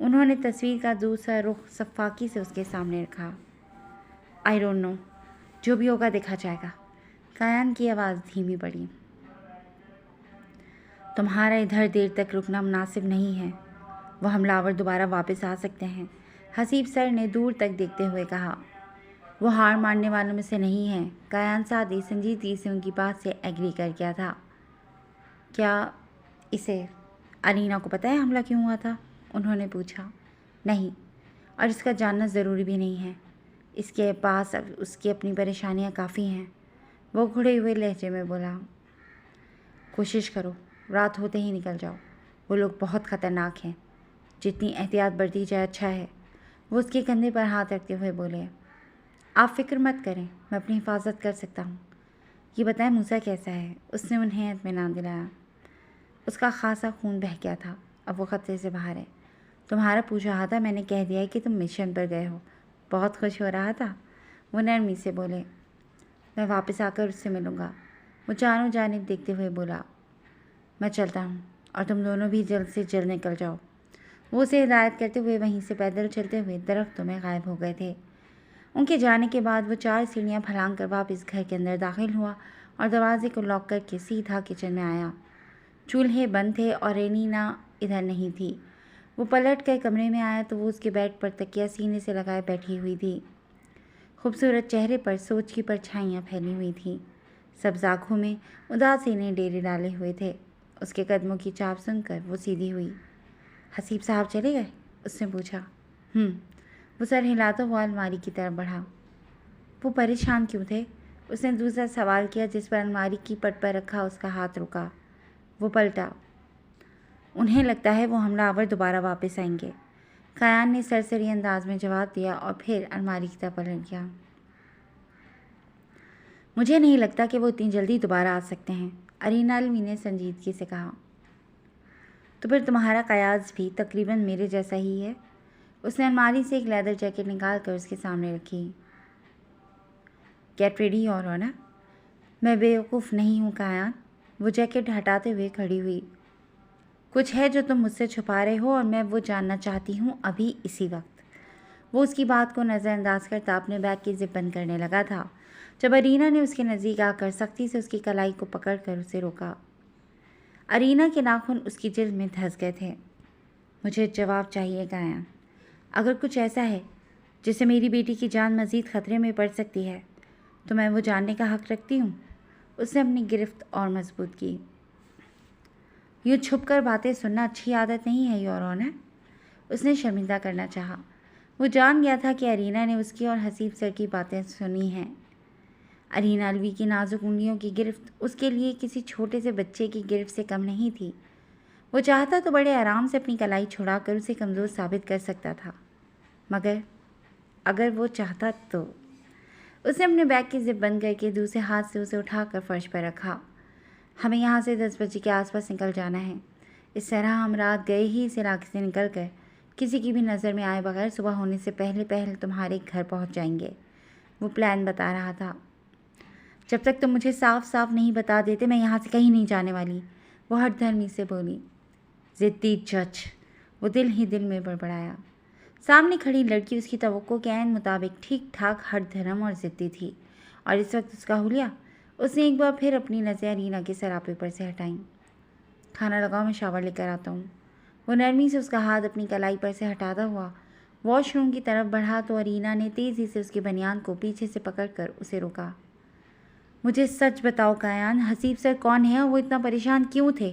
انہوں نے تصویر کا دوسرا رخ شفاقی سے اس کے سامنے رکھا۔ آئی ڈونٹ نو، جو بھی ہوگا دیکھا جائے گا۔ کایان کی آواز دھیمی پڑی۔ تمہارا ادھر دیر تک رکنا مناسب نہیں ہے، وہ حملہ آور دوبارہ واپس آ سکتے ہیں، حسیب سر نے دور تک دیکھتے ہوئے کہا۔ وہ ہار ماننے والوں میں سے نہیں ہیں۔ کایان سادی سنجیدگی سے ان کی بات سے ایگری کر گیا تھا۔ کیا اسے ارینا کو پتہ ہے حملہ کیوں ہوا تھا؟ انہوں نے پوچھا۔ نہیں، اور اس کا جاننا ضروری بھی نہیں ہے۔ اس کے پاس اب اس کی اپنی پریشانیاں کافی ہیں، وہ کھڑے ہوئے لہجے میں بولا۔ کوشش کرو رات ہوتے ہی نکل جاؤ، وہ لوگ بہت خطرناک ہیں، جتنی احتیاط برتی جائے اچھا ہے۔ وہ اس کے کندھے پر ہاتھ رکھتے ہوئے بولے۔ آپ فکر مت کریں، میں اپنی حفاظت کر سکتا ہوں۔ یہ بتائیں موسیٰ کیسا ہے؟ اس نے انہیں اطمینان دلایا۔ اس کا خاصا خون بہہ گیا تھا، اب وہ خطرے سے باہر ہے۔ تمہارا پوچھ رہا تھا، میں نے کہہ دیا کہ تم مشن پر گئے ہو۔ بہت خوش ہو رہا تھا، وہ نرمی سے بولے۔ میں واپس آ کر اس سے ملوں گا، وہ چاروں جانب دیکھتے ہوئے بولا۔ میں چلتا ہوں، اور تم دونوں بھی جلد سے جلد نکل جاؤ۔ وہ اسے ہدایت کرتے ہوئے وہیں سے پیدل چلتے ہوئے درختوں میں غائب ہو گئے تھے۔ ان کے جانے کے بعد وہ 4 سیڑھیاں پھلانگ کر واپس گھر کے اندر داخل ہوا اور دروازے کو لاک کر کے سیدھا کچن میں آیا۔ چولہے بند تھے اور ارینا ادھر نہیں تھی۔ وہ پلٹ کر کمرے میں آیا تو وہ اس کے بیڈ پر تکیہ سینے سے لگائے بیٹھی ہوئی تھی۔ خوبصورت چہرے پر سوچ کی پرچھائیاں پھیلی ہوئی تھیں، سبز آنکھوں میں اداسی نے ڈیرے ڈالے ہوئے تھے۔ اس کے قدموں کی چاپ سن کر وہ سیدھی ہوئی۔ حسیب صاحب چلے گئے؟ اس نے پوچھا۔ وہ سر ہلاتا ہوا الماری کی طرف بڑھا۔ وہ پریشان کیوں تھے؟ اس نے دوسرا سوال کیا، جس پر الماری کی پٹ پر رکھا اس کا ہاتھ رکا۔ وہ پلٹا۔ انہیں لگتا ہے وہ حملہ آور دوبارہ واپس آئیں گے، کایان نے سرسری انداز میں جواب دیا اور پھر الماری کی طرف پلٹ گیا۔ مجھے نہیں لگتا کہ وہ اتنی جلدی دوبارہ آ سکتے ہیں، ارینا الوی نے سنجیدگی سے کہا۔ تو پھر تمہارا قیاس بھی تقریباً میرے جیسا ہی ہے۔ اس نے الماری سے ایک لیدر جیکٹ نکال کر اس کے سامنے رکھی۔ Get ready your honour. میں بیوقوف نہیں ہوں کایان، وہ جیکٹ ہٹاتے ہوئے کھڑی ہوئی۔ کچھ ہے جو تم مجھ سے چھپا رہے ہو اور میں وہ جاننا چاہتی ہوں ابھی اسی وقت۔ وہ اس کی بات کو نظر انداز کرتا اپنے بیگ کی زپ بند کرنے لگا تھا جب ارینا نے اس کے نزدیک آ کر سختی سے اس کی کلائی کو پکڑ کر اسے روکا۔ ارینا کے ناخن اس کی جلد میں دھس گئے تھے۔ مجھے جواب چاہیے کایان، اگر کچھ ایسا ہے جس سے میری بیٹی کی جان مزید خطرے میں پڑ سکتی ہے تو میں وہ جاننے کا حق رکھتی ہوں۔ اس نے اپنی گرفت اور مضبوط کی۔ یوں چھپ کر باتیں سننا اچھی عادت نہیں ہے یور آنر، اس نے شرمندہ کرنا چاہا۔ وہ جان گیا تھا کہ ارینا نے اس کی اور حسیب سر کی باتیں سنی ہیں۔ ارینا الوی کی نازک انگلیوں کی گرفت اس کے لیے کسی چھوٹے سے بچے کی گرفت سے کم نہیں تھی۔ وہ چاہتا تو بڑے آرام سے اپنی کلائی چھڑا کر اسے کمزور ثابت کر سکتا تھا، مگر اگر وہ چاہتا تو۔ اس نے اپنے بیگ کی زپ بند کر کے دوسرے ہاتھ سے اسے اٹھا کر فرش پر رکھا۔ ہمیں یہاں سے 10 بجے کے آس پاس نکل جانا ہے، اس طرح ہم رات گئے ہی اس علاقے سے نکل کر کسی کی بھی نظر میں آئے بغیر صبح ہونے سے پہلے تمہارے گھر پہنچ جائیں گے۔ وہ پلان بتا رہا تھا۔ جب تک تم مجھے صاف صاف نہیں بتا دیتے میں یہاں سے کہیں نہیں جانے والی، وہ ہٹ دھرمی سے بولی۔ ضدی جج، وہ دل ہی دل میں بڑبڑایا۔ سامنے کھڑی لڑکی اس کی توقع کے عین مطابق ٹھیک ٹھاک ہٹ دھرم اور ضدی تھی، اور اس وقت اس کا حلیہ۔ اس نے ایک بار پھر اپنی نظریں ارینا کے سراپے پر سے ہٹائیں۔ کھانا لگاؤ، میں شاور لے کر آتا ہوں۔ وہ نرمی سے اس کا ہاتھ اپنی کلائی پر سے ہٹاتا ہوا واش روم کی طرف بڑھا تو ارینا نے تیزی سے اس کے بنیان کو پیچھے سے پکڑ کر اسے روکا۔ مجھے سچ بتاؤ کایان، حسیب سر کون ہے اور وہ اتنا پریشان کیوں تھے؟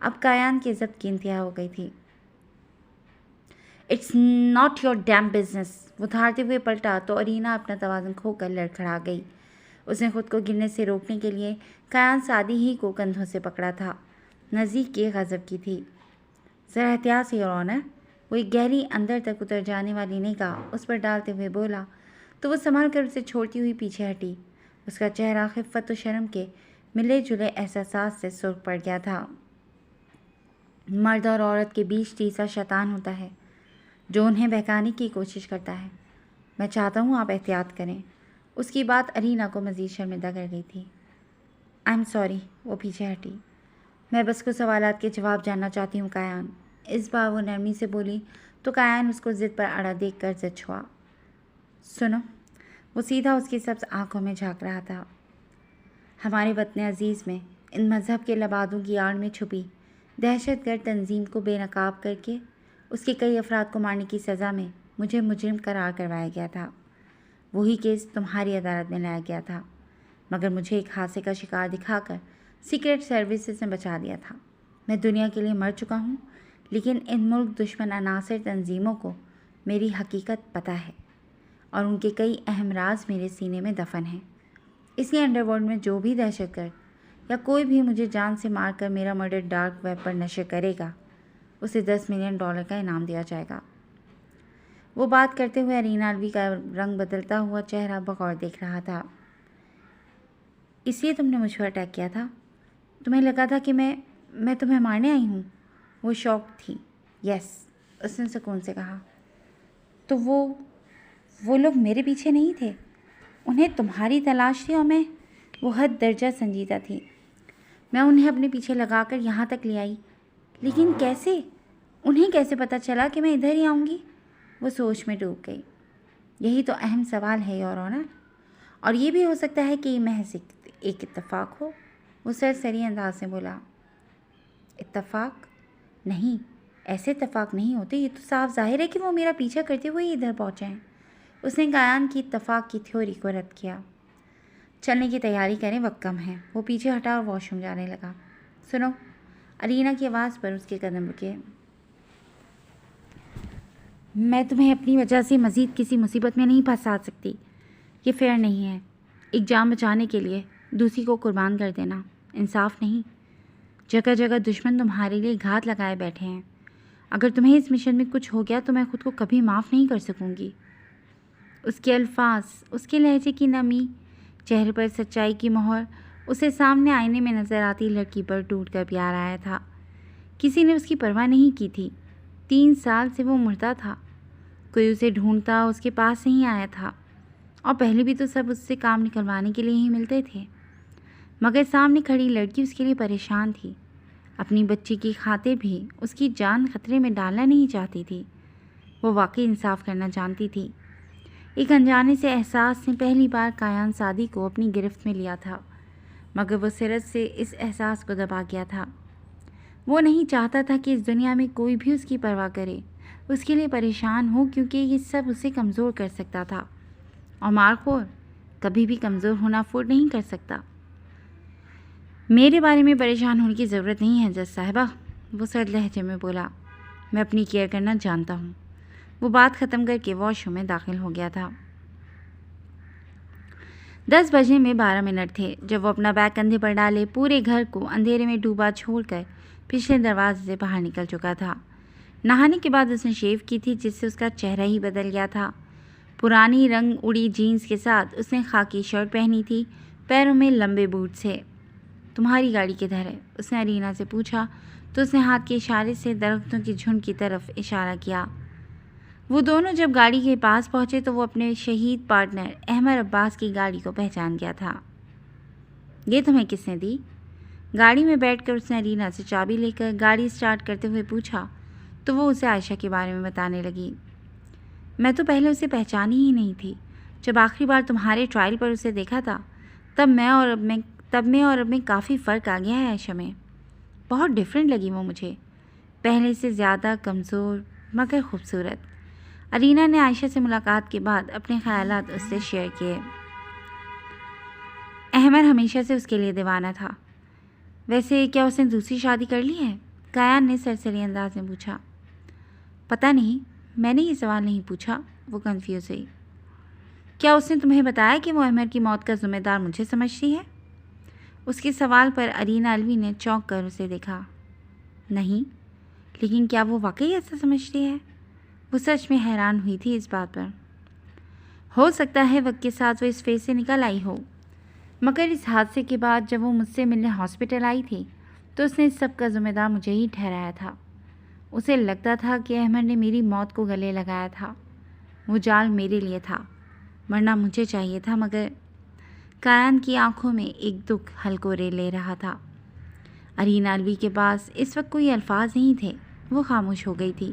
اب کایان کی ضبط کی انتہا ہو گئی تھی۔ It's not your damn business, وہ دھاڑتے ہوئے پلٹا تو ارینا اپنا توازن کھو کر لڑکھڑا گئی۔ اس نے خود کو گرنے سے روکنے کے لیے کایان سادی ہی کو کندھوں سے پکڑا تھا۔ نزدیک کے غضب کی تھی۔ ذرا احتیاط سے یور آنر، وہ ایک گہری اندر تک اتر جانے والی نگاہ اس پر ڈالتے ہوئے بولا تو وہ سنبھل کر اسے چھوڑتی ہوئی پیچھے ہٹی۔ اس کا چہرہ خفت و شرم کے ملے جلے احساسات سے سرخ پڑ گیا تھا۔ مرد اور عورت کے بیچ تیسرا شیطان ہوتا ہے جو انہیں بہکانے کی کوشش کرتا ہے۔ میں چاہتا ہوں آپ احتیاط کریں۔ اس کی بات ارینا کو مزید شرمندہ کر گئی تھی۔ آئی ایم سوری، وہ پیچھے ہٹی۔ میں بس کچھ سوالات کے جواب جاننا چاہتی ہوں کایان، اس بار وہ نرمی سے بولی تو کایان اس کو ضد پر اڑا دیکھ کر زد چھوا۔ سنو، وہ سیدھا اس کی سبز آنکھوں میں جھانک رہا تھا۔ ہمارے وطن عزیز میں ان مذہب کے لبادوں کی آڑ میں چھپی دہشت گرد تنظیم کو بے نقاب کر کے اس کے کئی افراد کو مارنے کی سزا میں مجھے مجرم قرار کروایا گیا تھا۔ وہی کیس تمہاری عدالت میں لایا گیا تھا، مگر مجھے ایک حادثے کا شکار دکھا کر سیکرٹ سروسز نے بچا دیا تھا۔ میں دنیا کے لیے مر چکا ہوں، لیکن ان ملک دشمن عناصر تنظیموں کو میری حقیقت پتہ ہے اور ان کے کئی اہم راز میرے سینے میں دفن ہیں۔ اس لیے انڈر ورلڈ میں جو بھی دہشت گرد یا کوئی بھی مجھے جان سے مار کر میرا مرڈر ڈارک ویب پر نشر کرے گا، اسے $10 ملین کا انعام دیا جائے گا۔ وہ بات کرتے ہوئے ارینا الوی کا رنگ بدلتا ہوا چہرہ بغور دیکھ رہا تھا۔ اس لیے تم نے مجھ پر اٹیک کیا تھا؟ تمہیں لگا تھا کہ میں تمہیں مارنے آئی ہوں؟ وہ شوق تھی۔ یس، اس نے سکون سے کہا۔ تو وہ لوگ میرے پیچھے نہیں تھے، انہیں تمہاری تلاش تھی اور میں وہ حد درجہ سنجیدہ تھی۔ میں انہیں اپنے پیچھے لگا کر یہاں تک لے آئی، لیکن کیسے؟ انہیں کیسے پتہ چلا کہ میں ادھر ہی آؤں گی؟ وہ سوچ میں ڈوب گئی۔ یہی تو اہم سوال ہے یور آنر، اور یہ بھی ہو سکتا ہے کہ یہ محض ایک اتفاق ہو، وہ سرسری انداز سے بولا۔ اتفاق؟ نہیں، ایسے اتفاق نہیں ہوتے، یہ تو صاف ظاہر ہے کہ وہ میرا پیچھا کرتے ہوئے ادھر پہنچے ہیں۔ اس نے کایان کی اتفاق کی تھیوری کو رد کیا۔ چلنے کی تیاری کریں، وقت کم ہے۔ وہ پیچھے ہٹا اور واش روم جانے لگا۔ سنو، ارینا کی آواز پر اس کے قدم رکے۔ میں تمہیں اپنی وجہ سے مزید کسی مصیبت میں نہیں پھنسا سکتی، یہ فیئر نہیں ہے۔ ایک جان بچانے کے لیے دوسری کو قربان کر دینا انصاف نہیں۔ جگہ جگہ دشمن تمہارے لیے گھات لگائے بیٹھے ہیں۔ اگر تمہیں اس مشن میں کچھ ہو گیا تو میں خود کو کبھی معاف نہیں کر سکوں گی۔ اس کے الفاظ، اس کے لہجے کی نمی، چہرے پر سچائی کی مہر اسے سامنے آئینے میں نظر آتی لڑکی پر ٹوٹ کر پیار آیا تھا۔ کسی نے اس کی پرواہ نہیں کی تھی۔ 3 سال سے وہ مردہ تھا، کوئی اسے ڈھونڈتا اس کے پاس نہیں آیا تھا، اور پہلے بھی تو سب اس سے کام نکلوانے کے لیے ہی ملتے تھے، مگر سامنے کھڑی لڑکی اس کے لیے پریشان تھی۔ اپنی بچی کی خاطر بھی اس کی جان خطرے میں ڈالنا نہیں چاہتی تھی۔ وہ واقعی انصاف کرنا جانتی تھی۔ ایک انجانے سے احساس نے پہلی بار کایان سادی کو اپنی گرفت میں لیا تھا، مگر وہ سرت سے اس احساس کو دبا گیا تھا۔ وہ نہیں چاہتا تھا کہ اس دنیا میں کوئی بھی اس کی پرواہ کرے، اس کے لیے پریشان ہو، کیونکہ یہ سب اسے کمزور کر سکتا تھا، اور مارخور کبھی بھی کمزور ہونا افورڈ نہیں کر سکتا۔ میرے بارے میں پریشان ہونے کی ضرورت نہیں ہے جج صاحبہ، وہ سرد لہجے میں بولا۔ میں اپنی کیئر کرنا جانتا ہوں۔ وہ بات ختم کر کے واش روم میں داخل ہو گیا تھا۔ 10 بجنے میں 12 منٹ تھے جب وہ اپنا بیگ کندھے پر ڈالے پورے گھر کو اندھیرے میں ڈوبا چھوڑ کر پچھلے دروازے سے باہر نکل چکا تھا۔ نہانے کے بعد اس نے شیو کی تھی، جس سے اس کا چہرہ ہی بدل گیا تھا۔ پرانی رنگ اڑی جینز کے ساتھ اس نے خاکی شرٹ پہنی تھی، پیروں میں لمبے بوٹ سے۔ تمہاری گاڑی کدھر ہے؟ اس نے ارینا سے پوچھا تو اس نے ہاتھ کے اشارے سے درختوں کی جھنڈ کی طرف اشارہ کیا۔ وہ دونوں جب گاڑی کے پاس پہنچے تو وہ اپنے شہید پارٹنر احمد عباس کی گاڑی کو پہچان گیا تھا۔ یہ تمہیں کس نے دی؟ گاڑی میں بیٹھ کر اس نے ارینا سے چابی لے کر گاڑی سٹارٹ کرتے ہوئے پوچھا تو وہ اسے عائشہ کے بارے میں بتانے لگی۔ میں تو پہلے اسے پہچانی ہی نہیں تھی۔ جب آخری بار تمہارے ٹرائل پر اسے دیکھا تھا تب میں اور اب میں کافی فرق آ گیا ہے عائشہ میں۔ بہت ڈیفرنٹ لگی وہ مجھے، پہلے سے زیادہ کمزور مگر خوبصورت۔ ارینا نے عائشہ سے ملاقات کے بعد اپنے خیالات اس سے شیئر کیے۔ احمد ہمیشہ سے اس کے لیے دیوانہ تھا۔ ویسے کیا اس نے دوسری شادی کر لی ہے؟ کایان نے سرسری انداز میں پوچھا۔ پتہ نہیں، میں نے یہ سوال نہیں پوچھا، وہ کنفیوز ہوئی۔ کیا اس نے تمہیں بتایا کہ وہ احمد کی موت کا ذمہ دار مجھے سمجھتی ہے؟ اس کے سوال پر ارینا الوی نے چونک کر اسے دیکھا۔ نہیں، لیکن کیا وہ واقعی ایسا سمجھتی ہے؟ وہ سچ میں حیران ہوئی تھی اس بات پر۔ ہو سکتا ہے وقت کے ساتھ وہ اس فیز سے نکل آئی ہو، مگر اس حادثے کے بعد جب وہ مجھ سے ملنے ہاسپٹل آئی تھی تو اس نے اس سب کا ذمہ دار مجھے ہی ٹھہرایا تھا۔ اسے لگتا تھا کہ احمد نے میری موت کو گلے لگایا تھا۔ وہ جال میرے لیے تھا، مرنا مجھے چاہیے تھا، مگر کایان کی آنکھوں میں ایک دکھ ہلکورے لے رہا تھا۔ ارینا الوی کے پاس اس وقت کوئی الفاظ نہیں تھے، وہ خاموش ہو گئی تھی۔